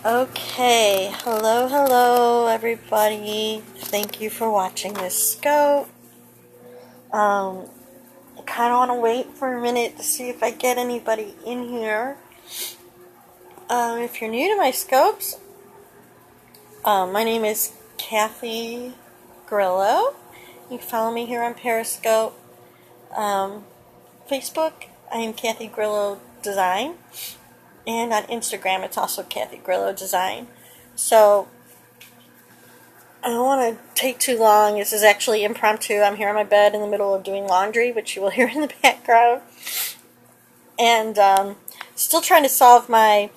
Okay, hello everybody. Thank you for watching this scope. I kind of want to wait for a minute to see if I get anybody in here. If you're new to my scopes, my name is Kathy Grillo. You can follow me here on Periscope. Facebook, I am Kathygrillodesign. And on Instagram, it's also Kathygrillodesign. So, I don't want to take too long. This is actually impromptu. I'm here on my bed in the middle of doing laundry, which you will hear in the background. And still trying to solve my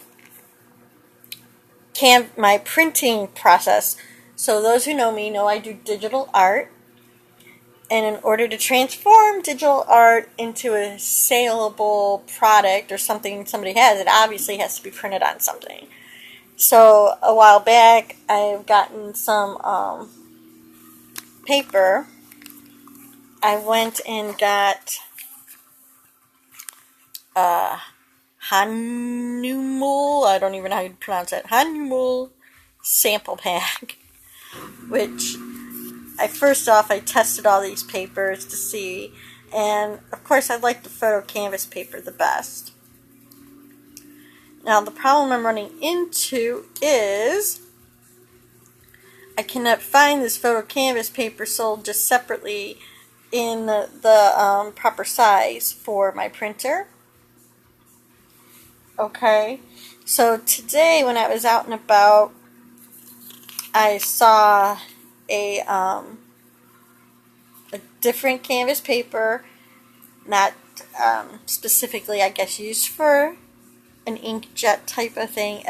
printing process. So those who know me know I do digital art. And in order to transform digital art into a saleable product or something somebody has, it obviously has to be printed on something. So a while back, I've gotten some paper. I went and got Hanumul, I don't even know how you pronounce it, Hanumul sample pack, which I tested all these papers to see, and of course I like the photo canvas paper the best. Now the problem I'm running into is I cannot find this photo canvas paper sold just separately in the proper size for my printer. Okay, so today when I was out and about, I saw a different canvas paper, not specifically, I guess, used for an inkjet type of thing.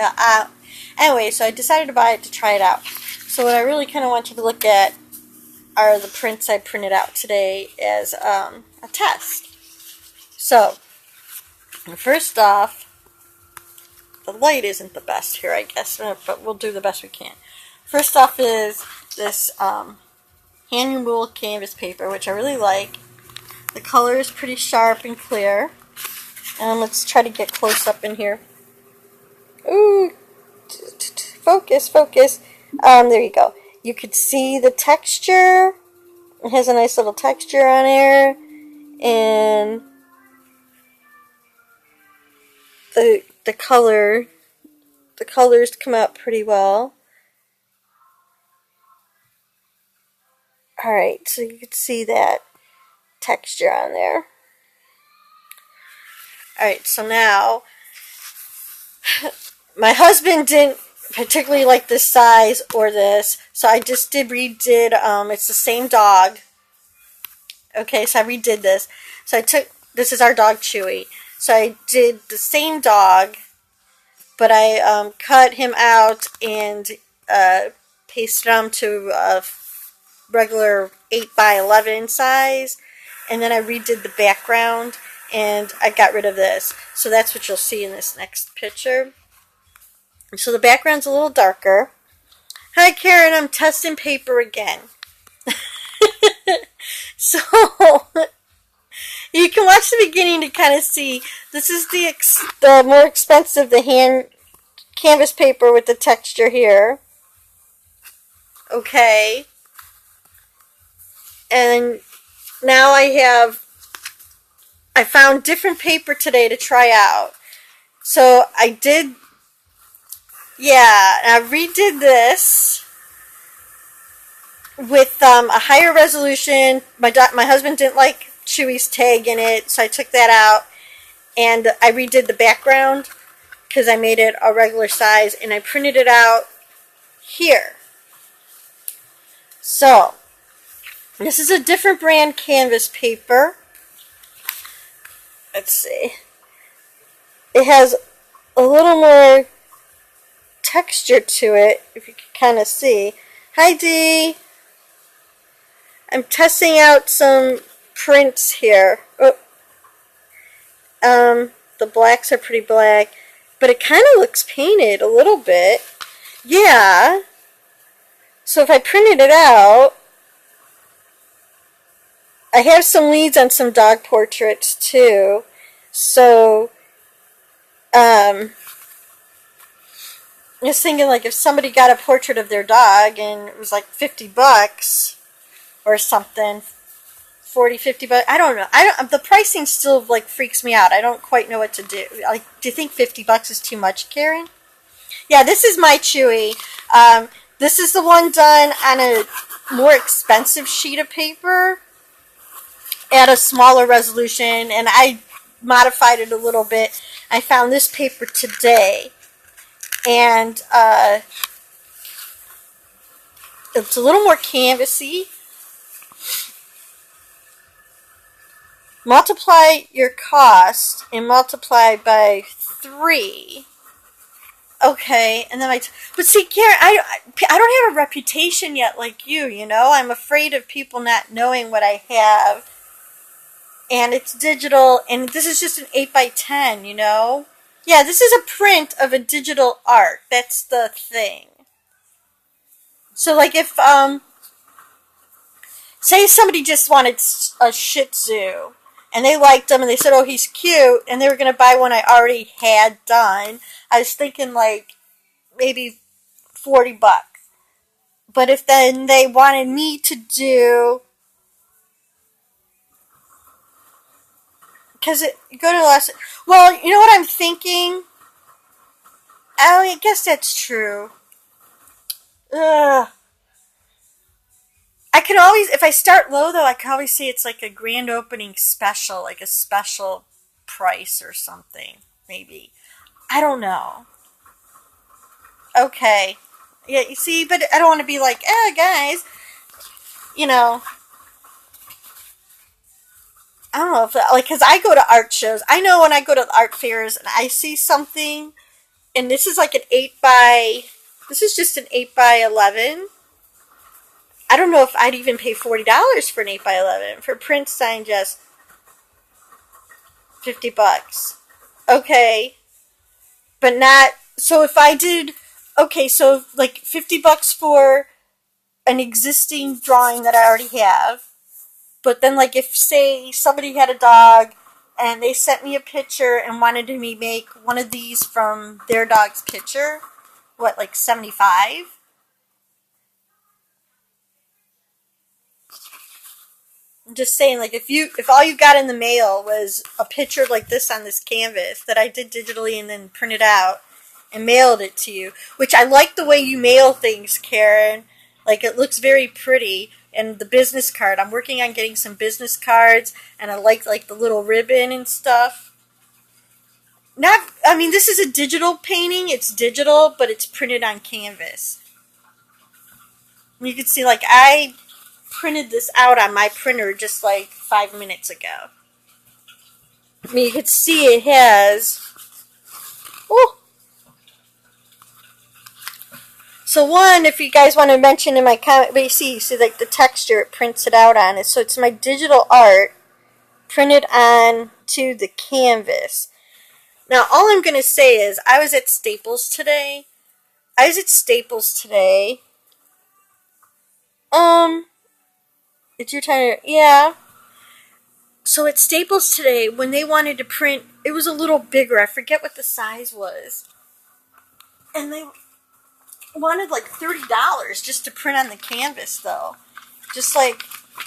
Anyway, so I decided to buy it to try it out. So what I really kind of want you to look at are the prints I printed out today as a test. So, first off, the light isn't the best here, I guess, but we'll do the best we can. First off is this hand wool canvas paper, which I really like. The color is pretty sharp and clear. Let's try to get close up in here. Ooh, focus. There you go. You could see the texture. It has a nice little texture on there, and the colors come out pretty well. Alright, so you can see that texture on there. Alright, so now my husband didn't particularly like this size or this, so I just redid, it's the same dog. Okay, so I redid this. So this is our dog Chewy. So I did the same dog, but I cut him out and pasted him to a regular 8x11 size, and then I redid the background and I got rid of this. So that's what you'll see in this next picture. So the background's a little darker. Hi Karen, I'm testing paper again. So you can watch the beginning to kind of see. This is the more expensive, the hand canvas paper with the texture here. Okay. And now I found different paper today to try out. So I redid this with a higher resolution. My husband didn't like Chewy's tag in it, so I took that out, and I redid the background because I made it a regular size, and I printed it out here. So this is a different brand canvas paper. Let's see. It has a little more texture to it, if you can kind of see. Hi Dee! I'm testing out some prints here. The blacks are pretty black, but it kind of looks painted a little bit. Yeah. So if I printed it out, I have some leads on some dog portraits too. So, I was thinking, like, if somebody got a portrait of their dog and it was like $50 or something, 40, $50. I don't know. The pricing still like freaks me out. I don't quite know what to do. Like, do you think $50 is too much, Karen? Yeah, this is my Chewy. This is the one done on a more expensive sheet of paper at a smaller resolution, and I modified it a little bit. I found this paper today, and it's a little more canvassy. Multiply your cost and multiply by 3. Okay, and then but see, Karen, I don't have a reputation yet like you, you know? I'm afraid of people not knowing what I have. And it's digital, and this is just an 8x10, you know? Yeah, this is a print of a digital art. That's the thing. So, like, if, say somebody just wanted a Shih Tzu, and they liked him, and they said, oh, he's cute, and they were going to buy one I already had done, I was thinking, like, maybe $40. But if then they wanted me to do, because you go to the last, well, you know what I'm thinking? Oh, I guess that's true. Ugh. I can always, if I start low though, I can always say it's like a grand opening special, like a special price or something, maybe. I don't know. Okay. Yeah, you see, but I don't want to be like, guys, you know, I don't know if, like, because I go to art shows. I know when I go to art fairs and I see something, and this is like this is just an 8x11. I don't know if I'd even pay $40 for an 8x11. For print sign, just $50. Okay. But not, so if I did, okay, so like $50 for an existing drawing that I already have. But then, like, if, say, somebody had a dog and they sent me a picture and wanted me to make one of these from their dog's picture, what, like 75? I'm just saying, like, if all you got in the mail was a picture like this on this canvas that I did digitally and then printed out and mailed it to you, which I like the way you mail things, Karen. Like, it looks very pretty. And the business card, I'm working on getting some business cards, and I like the little ribbon and stuff. I mean, this is a digital painting. It's digital, but it's printed on canvas. You can see, like, I printed this out on my printer just like 5 minutes ago. I mean, you can see it has, oh. So one, if you guys want to mention in my comment, but you see like the texture, it prints it out on it. So it's my digital art printed on to the canvas. Now, all I'm going to say is I was at Staples today. It's your time. Yeah. So at Staples today, when they wanted to print, it was a little bigger. I forget what the size was. And they wanted like $30 just to print on the canvas, though. Just like,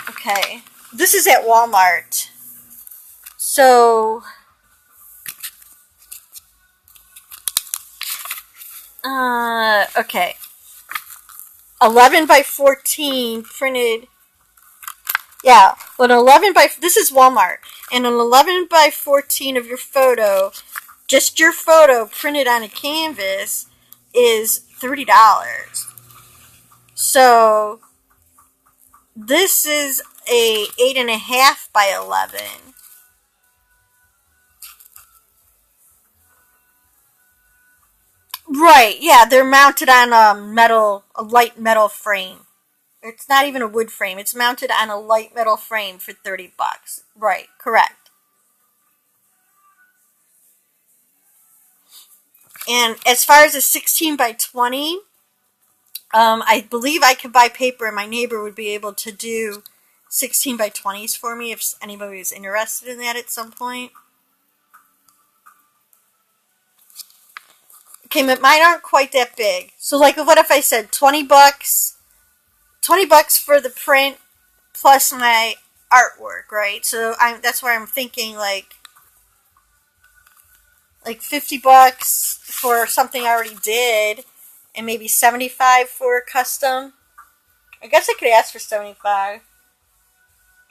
okay. This is at Walmart. So, okay. 11x14 printed. Yeah, well, this is Walmart. And an 11x14 of your photo, just your photo printed on a canvas, is $30. So, this is a 8.5x11. Right, yeah, they're mounted on a light metal frame. It's not even a wood frame. It's mounted on a light metal frame for $30. Right, correct. And as far as a 16x20, I believe I could buy paper, and my neighbor would be able to do 16x20s for me if anybody was interested in that at some point. Okay, but mine aren't quite that big. So like, what if I said 20 bucks? 20 bucks for the print plus my artwork, right? So that's where I'm thinking like 50 bucks for something I already did and maybe 75 for a custom. I guess I could ask for 75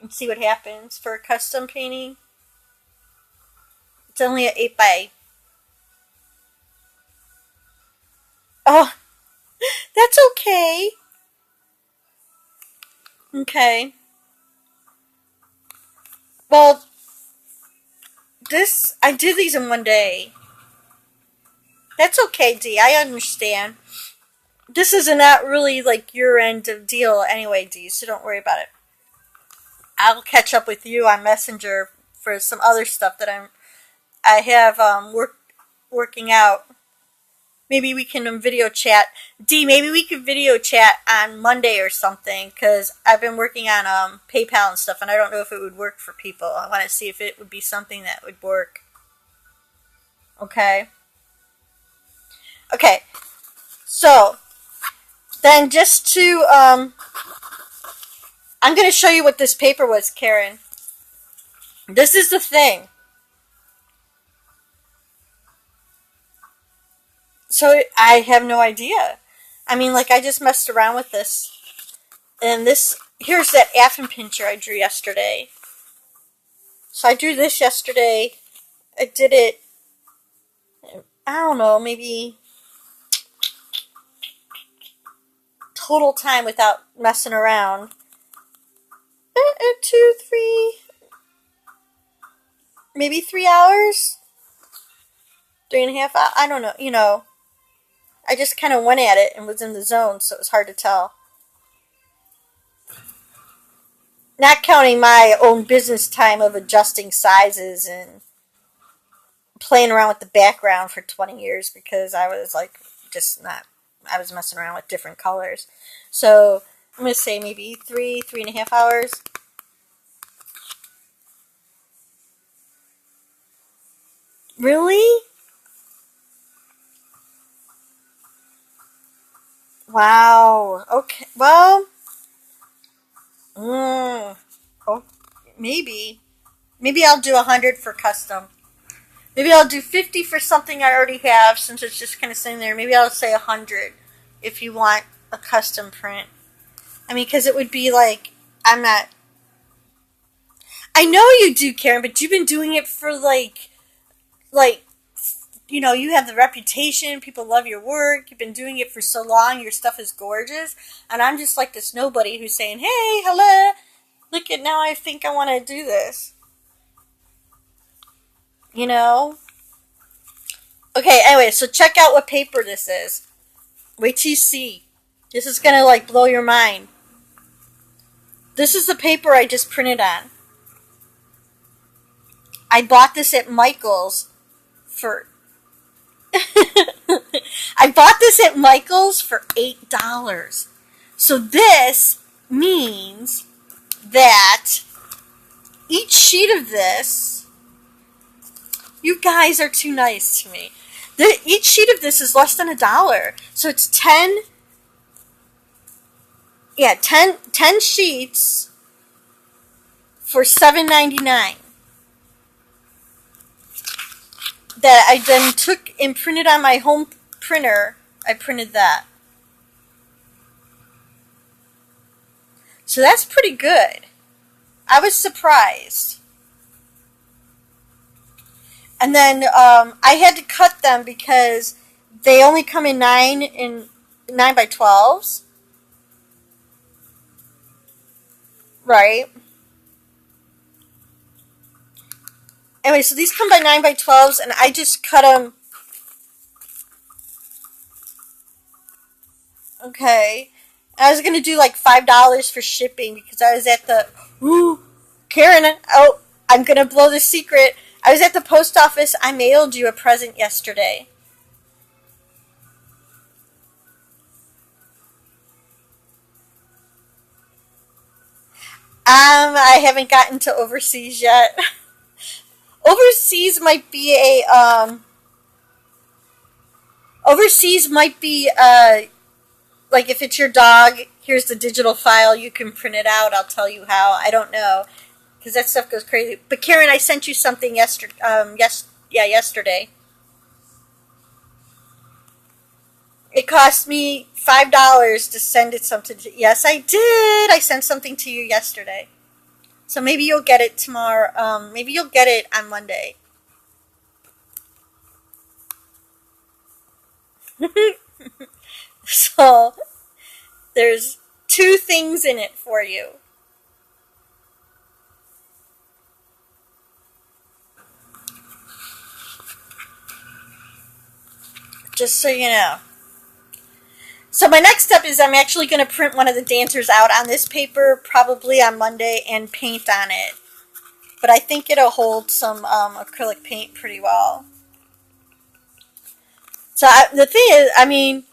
and see what happens for a custom painting. It's only an 8 by. Oh, that's okay. Okay. Well, I did these in one day. That's okay, D. I understand. This is not really like your end of deal anyway, D, so don't worry about it. I'll catch up with you on Messenger for some other stuff that I have working out. Maybe we can video chat. D, maybe we could video chat on Monday or something, because I've been working on PayPal and stuff, and I don't know if it would work for people. I want to see if it would be something that would work. Okay. Okay. So, then just to, I'm going to show you what this paper was, Karen. This is the thing. So I have no idea. I mean, like, I just messed around with this. And here's that Affin pincher I drew yesterday. So I drew this yesterday. I did it, I don't know, maybe total time without messing around. 2, 3, maybe 3 hours? 3.5 hours? I don't know, I just kind of went at it and was in the zone, so it was hard to tell. Not counting my own business time of adjusting sizes and playing around with the background for 20 years because I was like, I was messing around with different colors. So I'm going to say maybe 3.5 hours. Really? Wow. Okay. Well, oh, maybe I'll do 100 for custom. Maybe I'll do 50 for something I already have since it's just kind of sitting there. Maybe I'll say 100 if you want a custom print. I mean, because it would be like, I know you do, Karen, but you've been doing it for like, you have the reputation. People love your work. You've been doing it for so long. Your stuff is gorgeous. And I'm just like this nobody who's saying, hey, hello, look at now I think I want to do this. Okay, anyway, so check out what paper this is. Wait till you see. This is going to like blow your mind. This is the paper I just printed on. I bought this at Michael's for I bought this at Michael's for $8. So this means that each sheet of this, you guys are too nice to me. Each sheet of this is less than $1. So it's 10 sheets for $7.99. That I then took and printed on my home printer. I printed that. So that's pretty good. I was surprised. And then I had to cut them because they only come in 9 by 12s. Right. Anyway, so these come by 9 by 12s, and I just cut them. Okay. I was going to do like $5 for shipping because I was at the... Karen, I'm going to blow the secret. I was at the post office. I mailed you a present yesterday. I haven't gotten to overseas yet. Overseas might be Overseas might be like if it's your dog, here's the digital file, you can print it out. I'll tell you how. I don't know because that stuff goes crazy. But Karen, I sent you something yesterday. Yesterday. It cost me $5 to send it something. Yes, I did. I sent something to you yesterday. So maybe you'll get it tomorrow. Maybe you'll get it on Monday. So there's 2 things in it for you. Just so you know. So my next step is I'm actually going to print one of the dancers out on this paper, probably on Monday, and paint on it. But I think it'll hold some acrylic paint pretty well. So the thing is, I mean,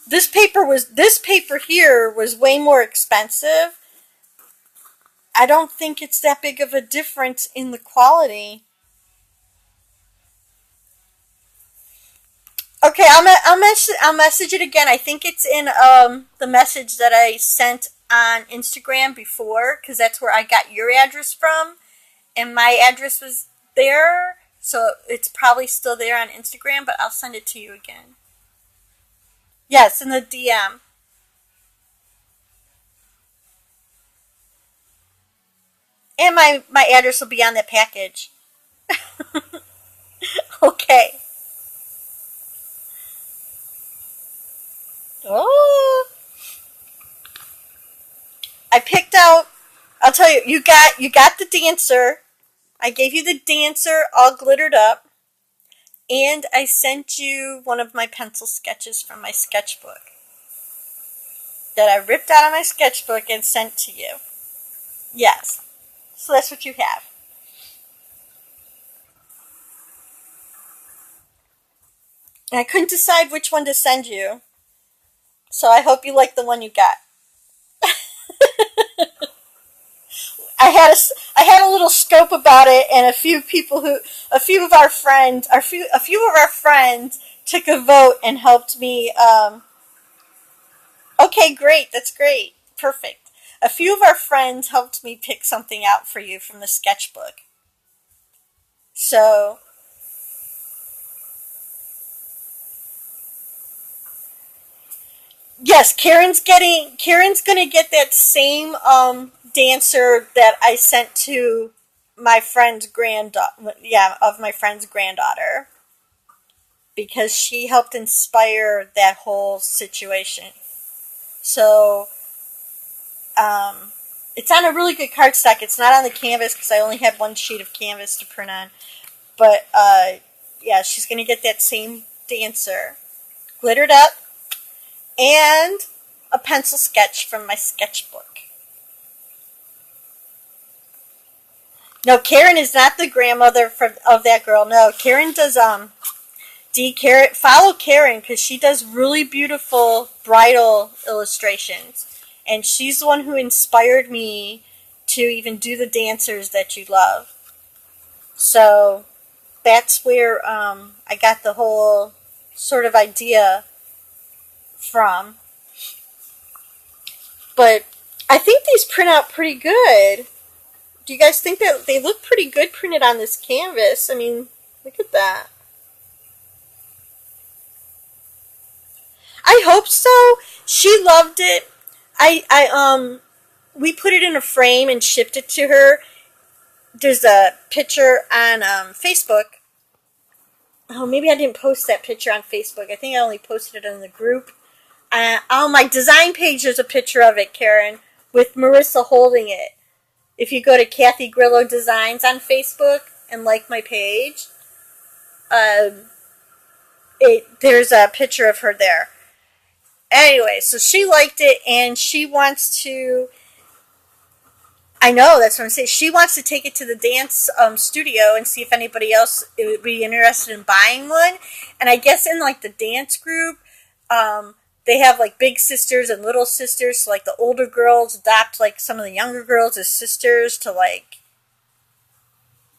this paper here was way more expensive. I don't think it's that big of a difference in the quality. Okay, I'll message it again. I think it's in the message that I sent on Instagram before, because that's where I got your address from, and my address was there, so it's probably still there on Instagram. But I'll send it to you again. Yes, in the DM. And my address will be on that package. Okay. Oh. I picked out, I'll tell you, you got the dancer. I gave you the dancer all glittered up. And I sent you one of my pencil sketches from my sketchbook that I ripped out of my sketchbook and sent to you. Yes. So that's what you have. And I couldn't decide which one to send you. So I hope you like the one you got. I had a little scope about it, and a few of our friends took a vote and helped me. Okay, great, that's great, perfect. A few of our friends helped me pick something out for you from the sketchbook. So, yes, Karen's gonna get that same dancer that I sent to my friend's granddaughter. Yeah, of my friend's granddaughter, because she helped inspire that whole situation. So, it's on a really good cardstock. It's not on the canvas because I only had one sheet of canvas to print on. But yeah, she's gonna get that same dancer, glittered up, and a pencil sketch from my sketchbook. No, Karen is not the grandmother of that girl. No, Karen does follow Karen, because she does really beautiful bridal illustrations, and she's the one who inspired me to even do the dancers that you love. So that's where I got the whole sort of idea from. But I think these print out pretty good. Do you guys think that they look pretty good printed on this canvas? I mean, look at that. I hope so. She loved it. We put it in a frame and shipped it to her. There's a picture on Facebook. Oh, maybe I didn't post that picture on Facebook. I think I only posted it in the group. On my design page, there's a picture of it, Karen, with Marissa holding it. If you go to Kathygrillodesigns on Facebook and like my page, there's a picture of her there. Anyway, so she liked it, and she wants to. I know, that's what I'm saying. She wants to take it to the dance studio and see if anybody else would be interested in buying one. And I guess in like the dance group, they have like big sisters and little sisters. So like the older girls adopt like some of the younger girls as sisters to like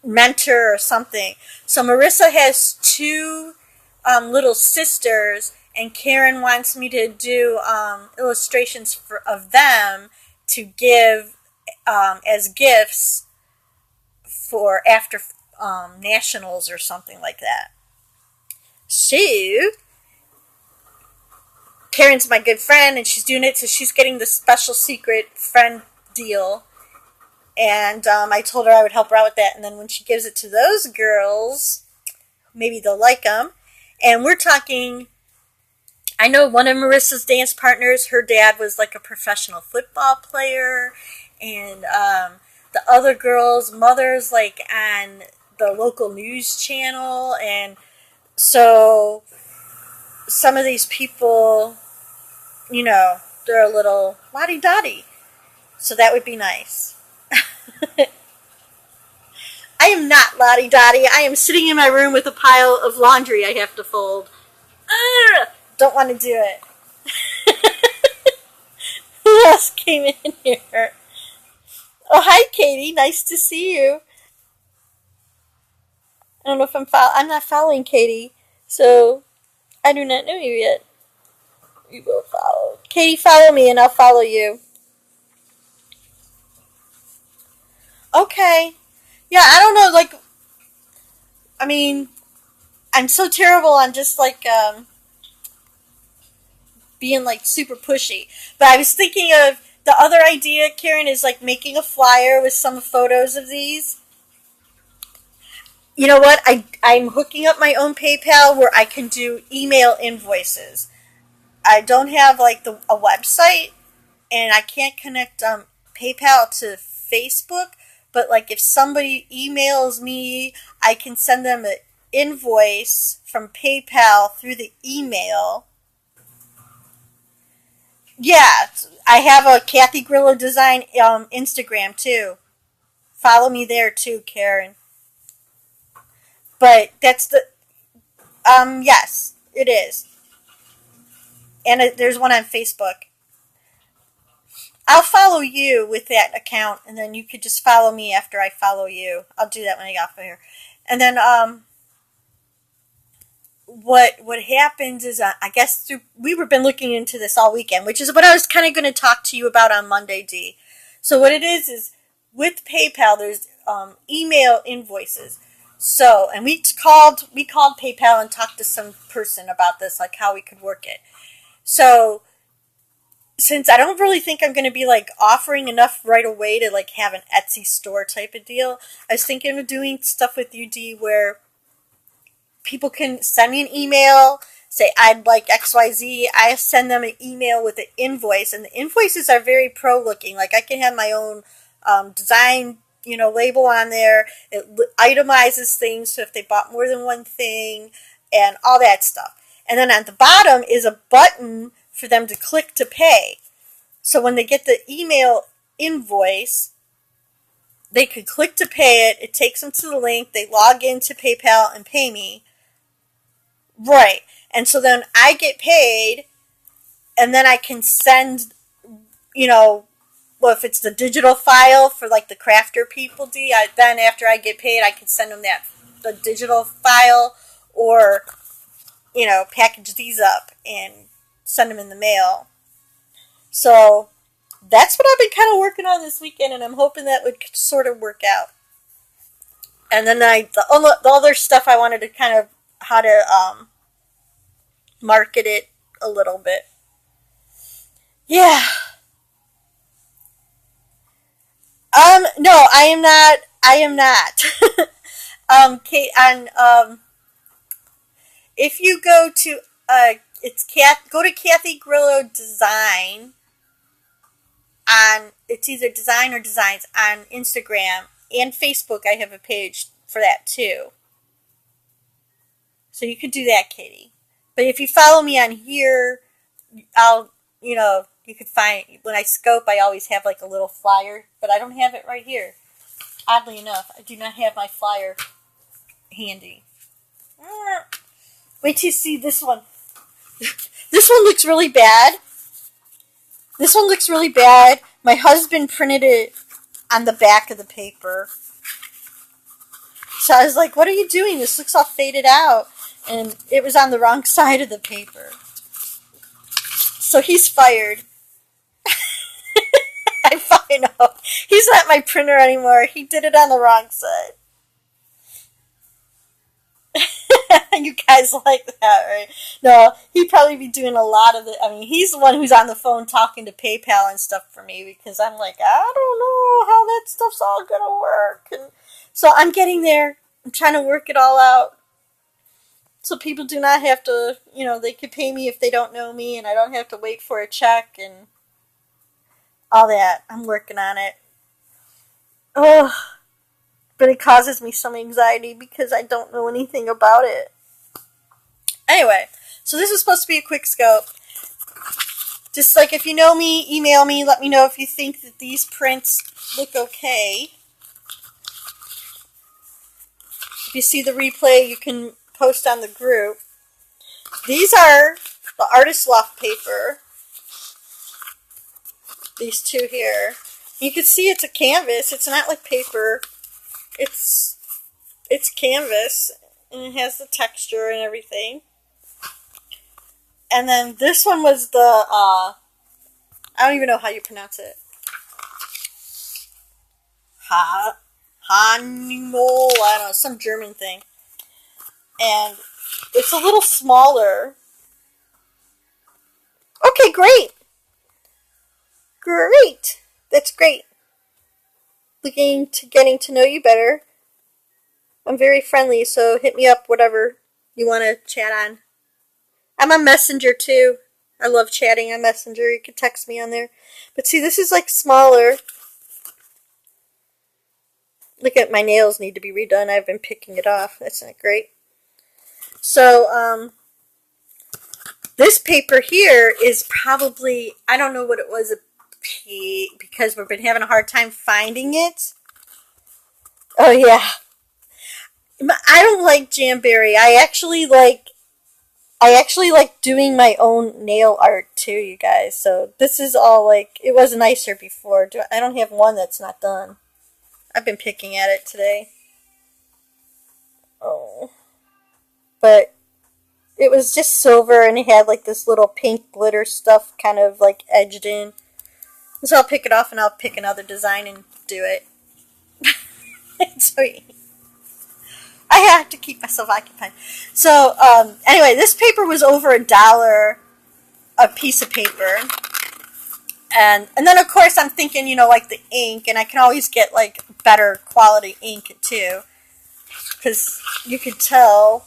mentor or something. So Marissa has 2 little sisters, and Karen wants me to do illustrations of them to give as gifts for after nationals or something like that. So Karen's my good friend, and she's doing it, so she's getting the special secret friend deal. And I told her I would help her out with that, and then when she gives it to those girls, maybe they'll like them. And we're talking, I know one of Marissa's dance partners, her dad was like a professional football player, and the other girls' mothers like on the local news channel, and so some of these people, you know, they're a little lottie-dottie, so that would be nice. I am not lottie-dottie. I am sitting in my room with a pile of laundry I have to fold. Don't want to do it. Who else came in here? Oh, hi, Katie. Nice to see you. I don't know if I'm not following Katie, so I do not know you yet. You will follow. Katie, follow me and I'll follow you. Okay. Yeah, I don't know, like, I mean, I'm so terrible on just like being like super pushy. But I was thinking of the other idea, Karen, is like making a flyer with some photos of these. You know what? I'm hooking up my own PayPal where I can do email invoices. I don't have like a website, and I can't connect PayPal to Facebook. But like if somebody emails me, I can send them an invoice from PayPal through the email. Yeah, I have a Kathygrillodesign Instagram too. Follow me there too, Karen. But that's the yes, it is, and there's one on Facebook. I'll follow you with that account, and then you could just follow me after I follow you. I'll do that when I get off of here. And then what happens is I guess we've been looking into this all weekend, which is what I was kind of going to talk to you about on Monday, D. So what it is with PayPal, there's email invoices. So, and we called PayPal and talked to some person about this, like how we could work it. So, since I don't really think I'm going to be like offering enough right away to like have an Etsy store type of deal, I was thinking of doing stuff with UD where people can send me an email, say I'd like XYZ. I send them an email with an invoice, and the invoices are very pro looking. Like I can have my own design, label on there. It itemizes things, so if they bought more than one thing and all that stuff. And then at the bottom is a button for them to click to pay. So when they get the email invoice, they could click to pay it. It takes them to the link. They log into PayPal and pay me. Right. And so then I get paid, and then I can send, if it's the digital file for like the crafter people, then after I get paid, I can send them the digital file, or, package these up and send them in the mail. So that's what I've been kind of working on this weekend, and I'm hoping that would sort of work out. And then the other stuff I wanted to kind of how to market it a little bit. Yeah. No, I am not. I am not. Kate, if you go to go to Kathygrillodesign on, it's either design or designs on Instagram and Facebook. I have a page for that too. So you could do that, Katie. But if you follow me on here, I'll, you could find, when I scope, I always have like a little flyer, but I don't have it right here. Oddly enough, I do not have my flyer handy. Wait till you see this one. This one looks really bad. This one looks really bad. My husband printed it on the back of the paper. So I was like, what are you doing? This looks all faded out. and it was on the wrong side of the paper. So he's fired. I find out. He's not my printer anymore. He did it on the wrong side. You guys like that, right? No, he'd probably be doing a lot of it. I mean, he's the one who's on the phone talking to PayPal and stuff for me because I'm like, I don't know how that stuff's all gonna work. And so I'm getting there. I'm trying to work it all out. So people do not have to, they could pay me if they don't know me and I don't have to wait for a check and all that. I'm working on it. Ugh. But it causes me some anxiety because I don't know anything about it. Anyway, so this is supposed to be a quick scope. Just like if you know me, email me, let me know if you think that these prints look okay. If you see the replay, you can post on the group. These are the Artist Loft paper. These two here. You can see it's a canvas. It's not like paper. It's canvas, and it has the texture and everything. And then this one was the, I don't even know how you pronounce it. Hanimo, I don't know, some German thing. And it's a little smaller. Okay, great. Great. That's great. Getting to know you better. I'm very friendly, so hit me up, whatever you want to chat on. I'm on Messenger too. I love chatting on Messenger. You can text me on there. But see, this is like smaller. Look at my nails need to be redone. I've been picking it off. That's not great. So, this paper here is probably, I don't know what it was, because we've been having a hard time finding it. Oh yeah. I don't like Jamberry. I actually like doing my own nail art too, you guys. So this is all like, it was nicer before. I don't have one that's not done. I've been picking at it today. Oh. But it was just silver and it had like this little pink glitter stuff kind of like edged in. So I'll pick it off and I'll pick another design and do it. So I have to keep myself occupied. So anyway, this paper was over $1 a piece of paper. And then of course I'm thinking, like the ink, and I can always get like better quality ink too. Because you could tell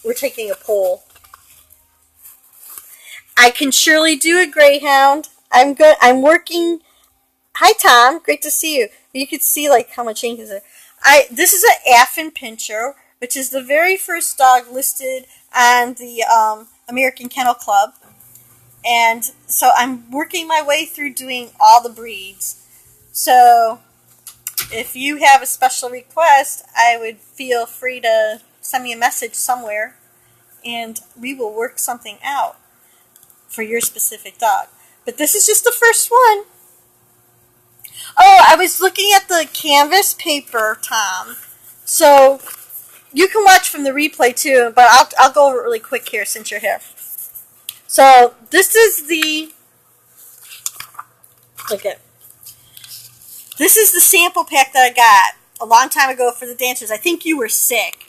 we're taking a poll. I can surely do a Greyhound. I'm good. I'm working. Hi Tom, great to see you. You could see like how much ink is there. This is an Affin Pinscher, which is the very first dog listed on the American Kennel Club. And so I'm working my way through doing all the breeds. So if you have a special request, I would feel free to send me a message somewhere and we will work something out for your specific dog. But this is just the first one. Oh, I was looking at the canvas paper, Tom. So you can watch from the replay too, but I'll go over it really quick here since you're here. So this is the this is the sample pack that I got a long time ago for the dancers. I think you were sick,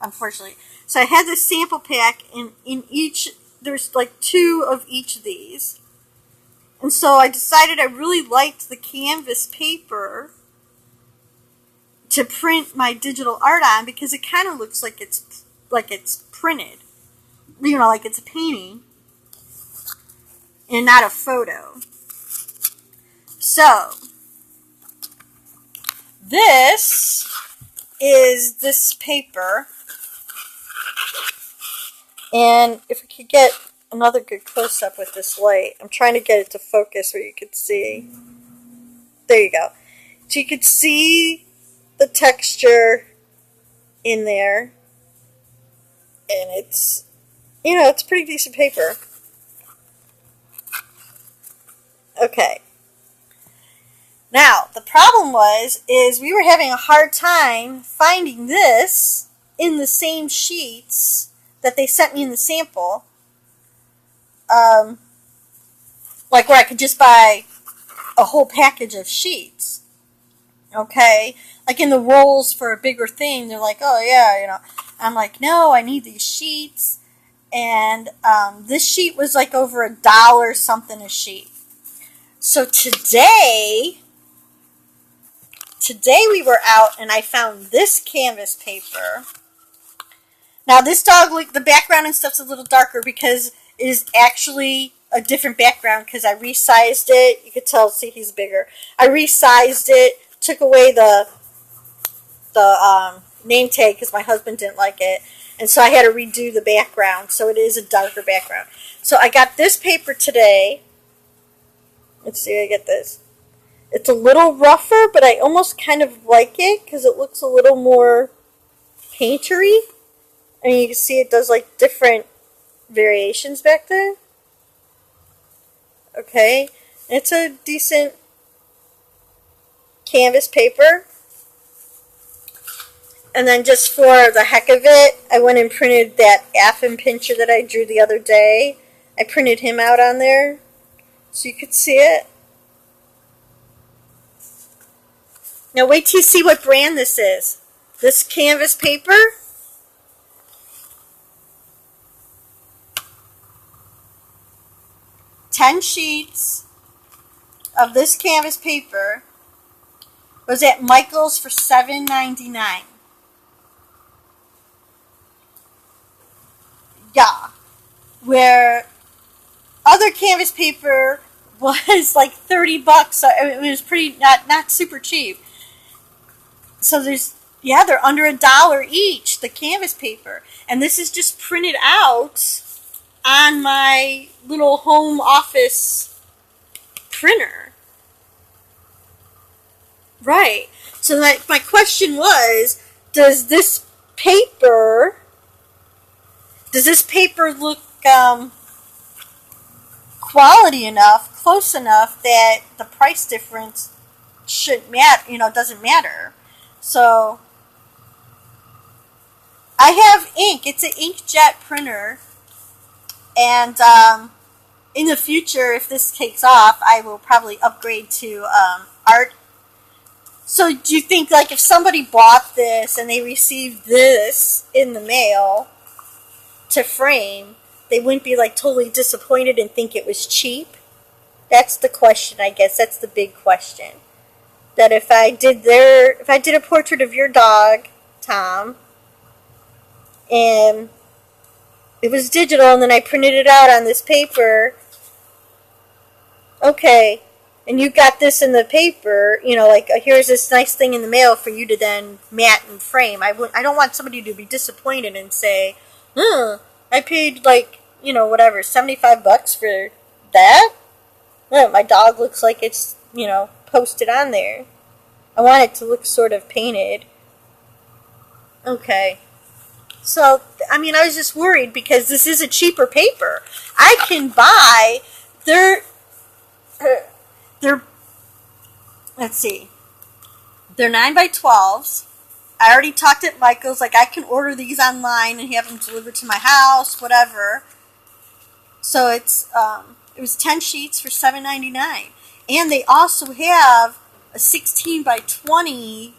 unfortunately. So I had this sample pack in each. There's like 2 of each of these. And so I decided I really liked the canvas paper to print my digital art on because it kind of looks like it's printed. Like it's a painting and not a photo. So this is this paper. And if we could get another good close-up with this light. I'm trying to get it to focus where you could see. There you go. So you could see the texture in there. And it's, it's pretty decent paper. Okay. Now, the problem is we were having a hard time finding this in the same sheets that they sent me in the sample, like where I could just buy a whole package of sheets. Okay, like in the rolls for a bigger thing, they're like, oh yeah, you know. I'm like, no, I need these sheets, and this sheet was like over $1 something a sheet. So today we were out and I found this canvas paper. Now this dog, the background and stuff's a little darker because it is actually a different background because I resized it. You could tell, see, he's bigger. I resized it, took away the name tag because my husband didn't like it, and so I had to redo the background, so it is a darker background. So I got this paper today. Let's see if I get this. It's a little rougher, but I almost kind of like it because it looks a little more paintery. And you can see it does like different variations back there. Okay, it's a decent canvas paper. And then just for the heck of it, I went and printed that Affin pincher that I drew the other day. I printed him out on there so you could see it. Now wait till you see what brand this is. This canvas paper, ten sheets of this canvas paper was at Michael's for $7.99. Yeah, where other canvas paper was like $30. So it was pretty not super cheap. So they're under $1 each, the canvas paper, and this is just printed out on my little home office printer. Right. So my question was, does this paper look quality enough, close enough that the price difference shouldn't matter, doesn't matter? So I have ink. It's an inkjet printer, and in the future, if this takes off, I will probably upgrade to art. So do you think, like, if somebody bought this and they received this in the mail to frame, they wouldn't be like totally disappointed and think it was cheap? That's the question, I guess. That's the big question. That if I did a portrait of your dog, Tom, and it was digital and then I printed it out on this paper, okay, and you got this in the paper, like, here's this nice thing in the mail for you to then mat and frame. I don't want somebody to be disappointed and say, I paid like, whatever, $75 for that? No, my dog looks like it's, posted on there. I want it to look sort of painted. Okay. So, I was just worried because this is a cheaper paper. I can buy let's see, they're 9x12s. I already talked at Michael's, like I can order these online and have them delivered to my house, whatever. So it was 10 sheets for $7.99. And they also have a 16x20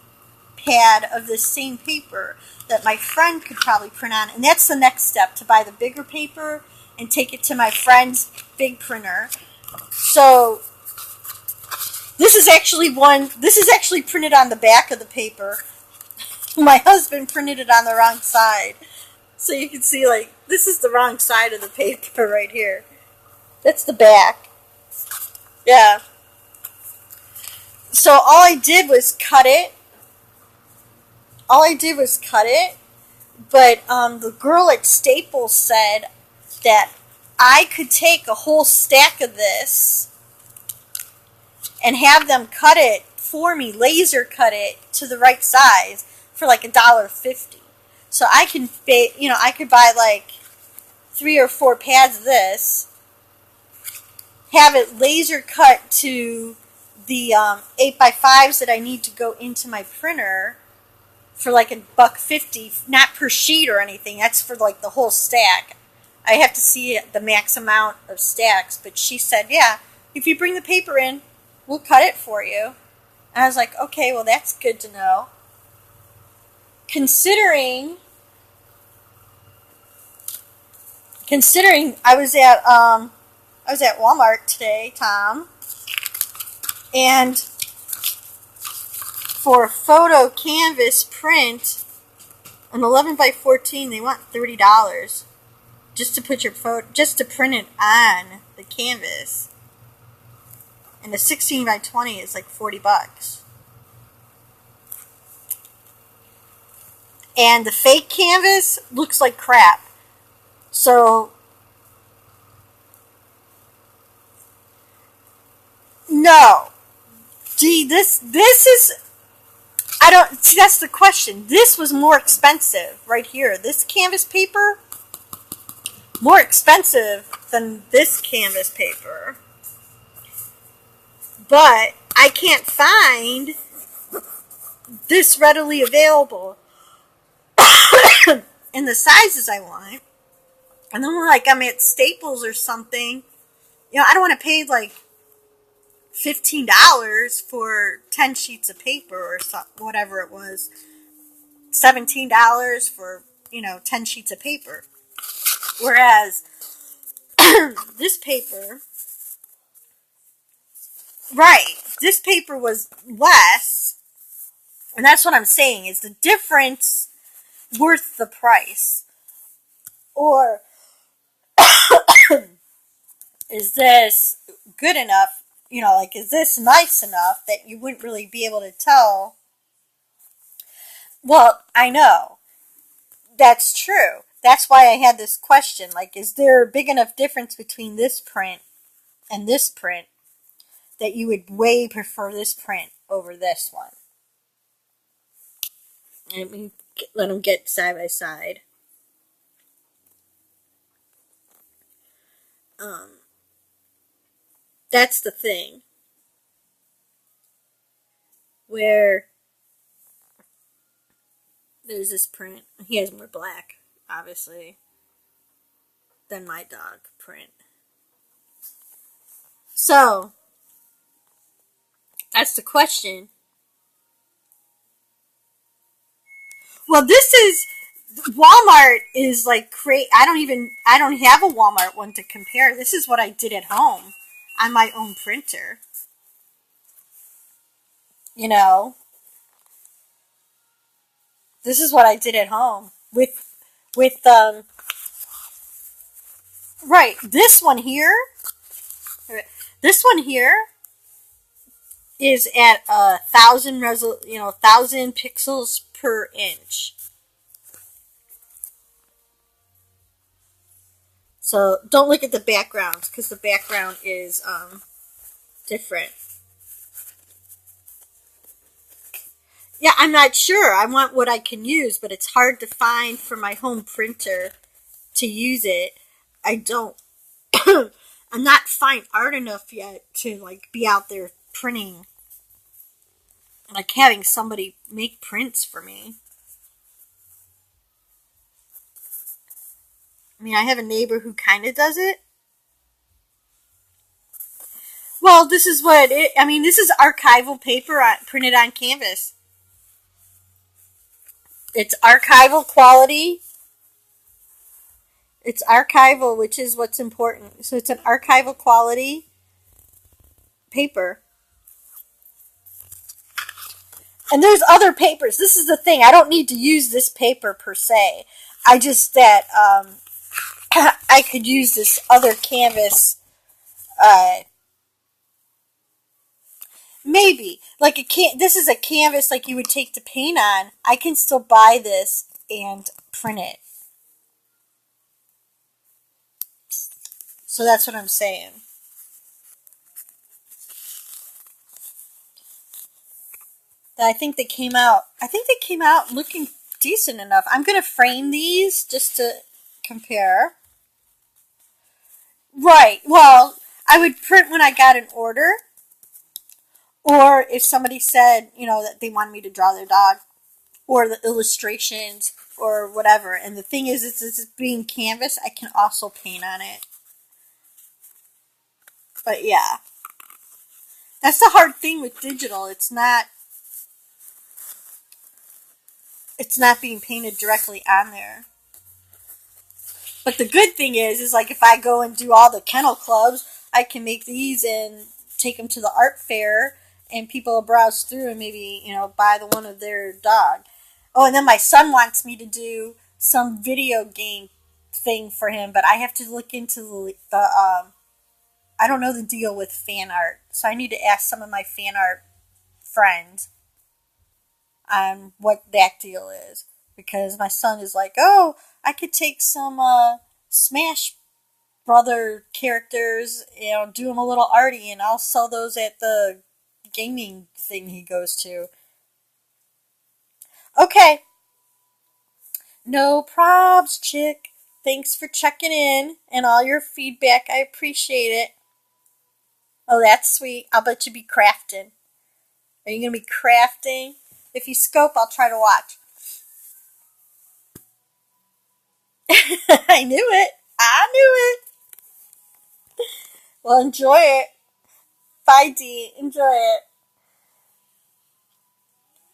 pad of this same paper that my friend could probably print on. And that's the next step, to buy the bigger paper and take it to my friend's big printer. So this is actually printed on the back of the paper. My husband printed it on the wrong side. So you can see, like, this is the wrong side of the paper right here. That's the back. Yeah. So all I did was cut it. But the girl at Staples said that I could take a whole stack of this and have them cut it for me, laser cut it to the right size for like $1.50. So I can, I could buy like 3 or 4 pads of this, have it laser cut to the 8x5s that I need to go into my printer for like $1.50, not per sheet or anything. That's for like the whole stack. I have to see the max amount of stacks, but she said, yeah, if you bring the paper in, we'll cut it for you. And I was like, okay, well, that's good to know. Considering I was at Walmart today, Tom, and for a photo canvas print, an 11 by 14, they want $30 just to put your photo, just to print it on the canvas. And the 16 by 20 is like $40. And the fake canvas looks like crap. So, no. Gee, this is, I don't, see, that's the question. This was more expensive right here. This canvas paper, more expensive than this canvas paper. But I can't find this readily available in the sizes I want. And then like I'm at Staples or something, I don't want to pay like $15 for 10 sheets of paper or whatever it was. $17 for, 10 sheets of paper. Whereas this paper, right, this paper was less. And that's what I'm saying, is the difference worth the price? Or is this good enough? Like, is this nice enough that you wouldn't really be able to tell? Well, I know. That's true. That's why I had this question. Like, is there a big enough difference between this print and this print that you would way prefer this print over this one? Let them get side by side. That's the thing. Where there's this print. He has more black, obviously, than my dog print. So, that's the question. Well, Walmart is like I don't have a Walmart one to compare. This is what I did at home on my own printer. This is what I did at home with right, this one here is at 1,000 1,000 pixels per inch. So don't look at the backgrounds because the background is different. Yeah, I'm not sure. I want what I can use, but it's hard to find for my home printer to use it. I'm not fine art enough yet to like be out there printing, like having somebody make prints for me. I mean, I have a neighbor who kind of does it. Well, this is this is archival paper printed on canvas. It's archival quality. It's archival, which is what's important. So it's an archival quality paper. And there's other papers. This is the thing. I don't need to use this paper per se. I just that I could use this other canvas. Maybe like this is a canvas like you would take to paint on. I can still buy this and print it. So that's what I'm saying. I think they came out looking decent enough. I'm going to frame these just to compare. Right. Well, I would print when I got an order. Or if somebody said, that they wanted me to draw their dog. or the illustrations or whatever. And the thing is, it's being canvas, I can also paint on it. But yeah, that's the hard thing with digital. It's not being painted directly on there. But the good thing is like if I go and do all the kennel clubs, I can make these and take them to the art fair, and people will browse through and maybe, buy the one of their dog. Oh, and then my son wants me to do some video game thing for him, but I have to look into the I don't know the deal with fan art, so I need to ask some of my fan art friends on what that deal is, because my son is like, oh, I could take some Smash Brother characters, do them a little arty, and I'll sell those at the gaming thing he goes to. Okay. No probs, chick. Thanks for checking in and all your feedback. I appreciate it. Oh, that's sweet. I'll bet you be crafting. Are you going to be crafting? If you scope, I'll try to watch. I knew it. I knew it. Well, enjoy it. Bye, Dee. Enjoy it.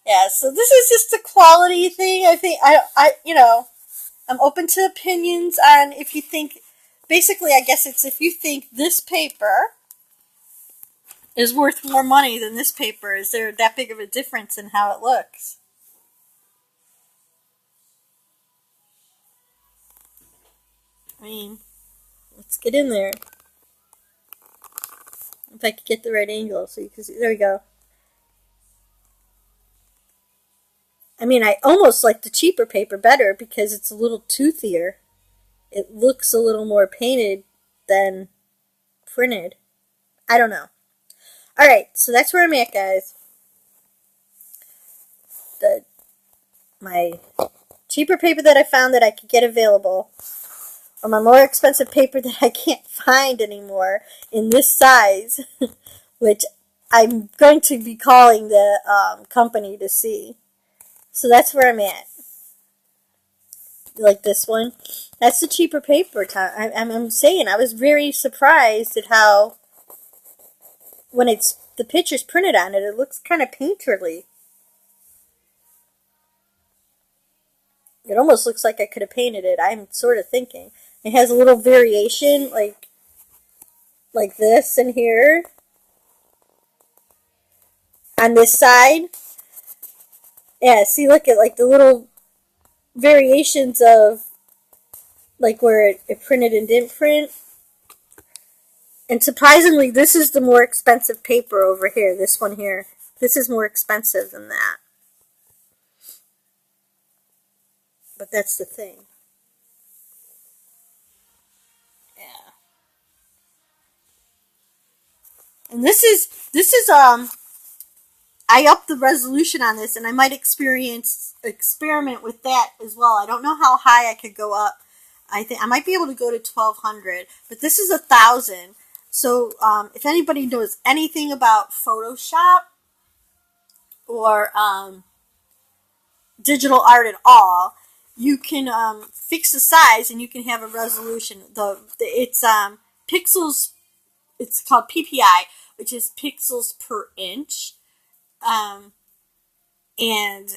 Yeah, so this is just a quality thing. I think, I'm open to opinions on if you think, basically, I guess it's if you think this paper is worth more money than this paper, is there that big of a difference in how it looks? I mean, let's get in there. If I could get the right angle so you can see. There we go. I mean, I almost like the cheaper paper better because it's a little toothier. It looks a little more painted than printed. I don't know. Alright, so that's where I'm at, guys. My cheaper paper that I found that I could get available, or my more expensive paper that I can't find anymore in this size, which I'm going to be calling the company to see. So that's where I'm at. Like this one. That's the cheaper paper. I'm saying, I was very surprised at how, when the picture's printed on it, it looks kind of painterly. It almost looks like I could have painted it. I'm sort of thinking. It has a little variation, like this in here. On this side. Yeah, see, look at like the little variations of like where it printed and didn't print. And surprisingly, this is the more expensive paper over here. This one here. This is more expensive than that. But that's the thing. Yeah. And this is I upped the resolution on this, and I might experiment with that as well. I don't know how high I could go up. I think I might be able to go to 1200, but this is 1000. So if anybody knows anything about Photoshop or digital art at all, you can fix the size and you can have a resolution. It's pixels. It's called PPI, which is pixels per inch. And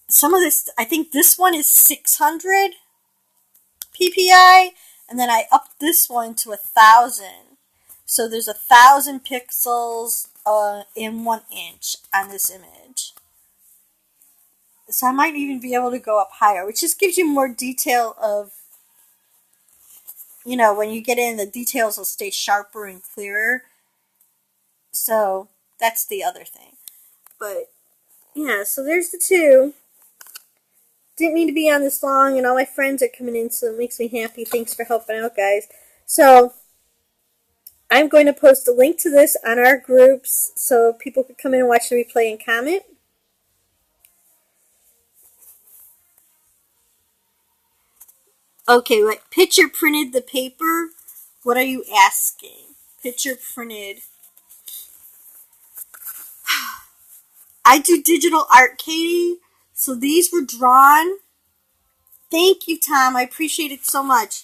some of this, I think this one is 600 PPI, and then I upped this one to 1000. So there's 1000 pixels in 1 inch on this image. So I might even be able to go up higher, which just gives you more detail of, when you get in, the details will stay sharper and clearer. So that's the other thing. But yeah, so there's the two. Didn't mean to be on this long, and all my friends are coming in, so it makes me happy. Thanks for helping out, guys. So I'm going to post a link to this on our groups so people can come in and watch the replay and comment. Okay, what picture printed the paper? What are you asking? Picture printed. I do digital art, Katie, So these were drawn. Thank you, Tom. I appreciate it so much.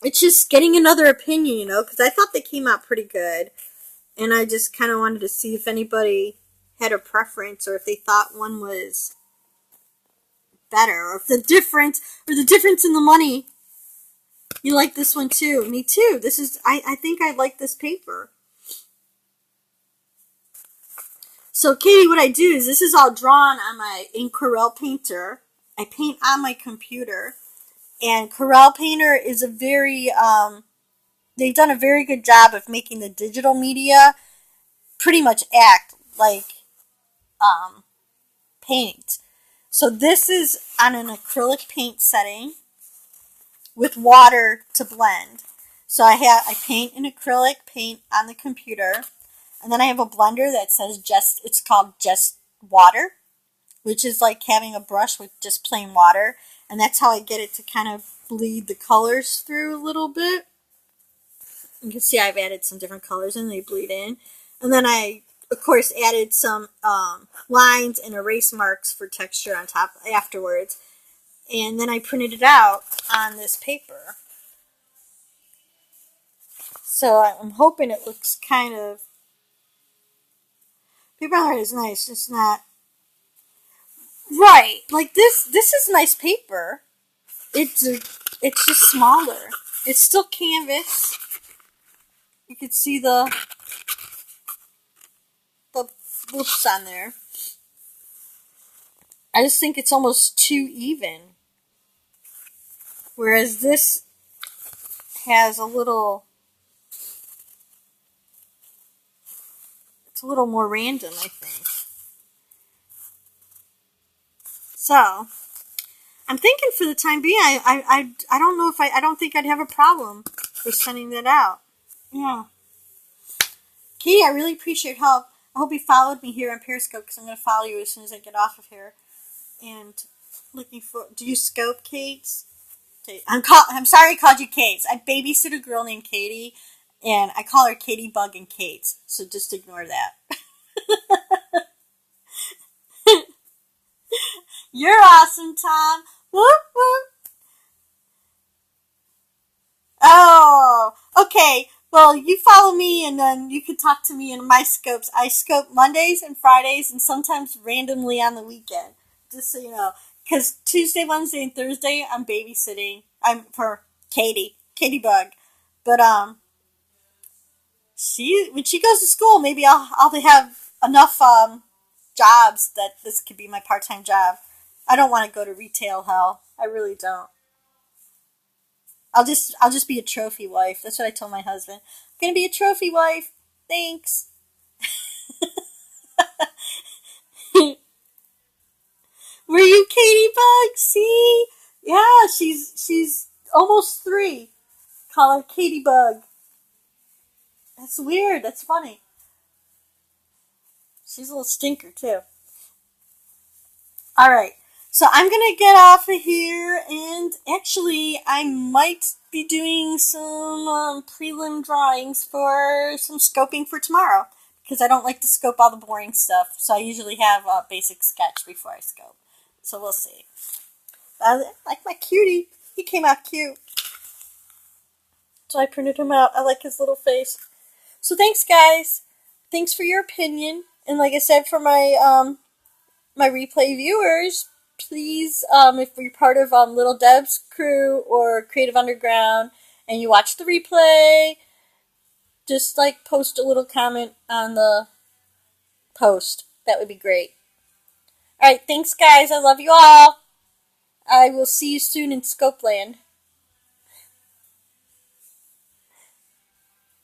It's just getting another opinion, because I thought they came out pretty good. And I just kind of wanted to see if anybody had a preference or if they thought one was better, or if the difference in the money. You like this one too. Me too. I think I like this paper. So Katie, what I do is this is all drawn on my in Corel Painter. I paint on my computer. And Corel Painter is a very, they've done a very good job of making the digital media pretty much act like paint. So this is on an acrylic paint setting with water to blend. So I paint in acrylic paint on the computer, and then I have a blender that says it's called just water, which is like having a brush with just plain water, and that's how I get it to kind of bleed the colors through a little bit. You can see I've added some different colors and they bleed in, and then I of course added some lines and erase marks for texture on top afterwards, and then I printed it out on this paper. So I'm hoping it looks kind of, paper art is nice, just not right. Like this is nice paper. It's just smaller. It's still canvas. You can see the whoops on there. I just think it's almost too even. Whereas this has a little, it's a little more random, I think. So, I'm thinking for the time being, I don't know if I don't think I'd have a problem with sending that out. Yeah. Katie, I really appreciate your help. I hope you followed me here on Periscope because I'm going to follow you as soon as I get off of here. And looking for, do you scope, Kate? I'm sorry I called you Kate. I babysit a girl named Katie, and I call her Katie Bug and Kate. So just ignore that. You're awesome, Tom. Whoop, whoop. Oh, okay. Well, you follow me and then you can talk to me in my scopes. I scope Mondays and Fridays and sometimes randomly on the weekend. Just so you know. Because Tuesday, Wednesday, and Thursday, I'm babysitting. I'm for Katie Bug. But, when she goes to school, maybe I'll have enough, jobs that this could be my part-time job. I don't want to go to retail hell. I really don't. I'll just be a trophy wife. That's what I told my husband. I'm gonna be a trophy wife. Thanks. Were you Katie Bug? See? Yeah, she's almost 3. Call her Katie Bug. That's weird. That's funny. She's a little stinker too. All right. So I'm going to get off of here, and actually I might be doing some prelim drawings for some scoping for tomorrow, because I don't like to scope all the boring stuff, so I usually have a basic sketch before I scope. So we'll see. I like my cutie. He came out cute. So I printed him out. I like his little face. So thanks, guys. Thanks for your opinion. And like I said, for my my replay viewers, please, if you're part of Little Deb's crew or Creative Underground and you watch the replay, just like post a little comment on the post. That would be great. Alright, thanks guys. I love you all. I will see you soon in Scopeland.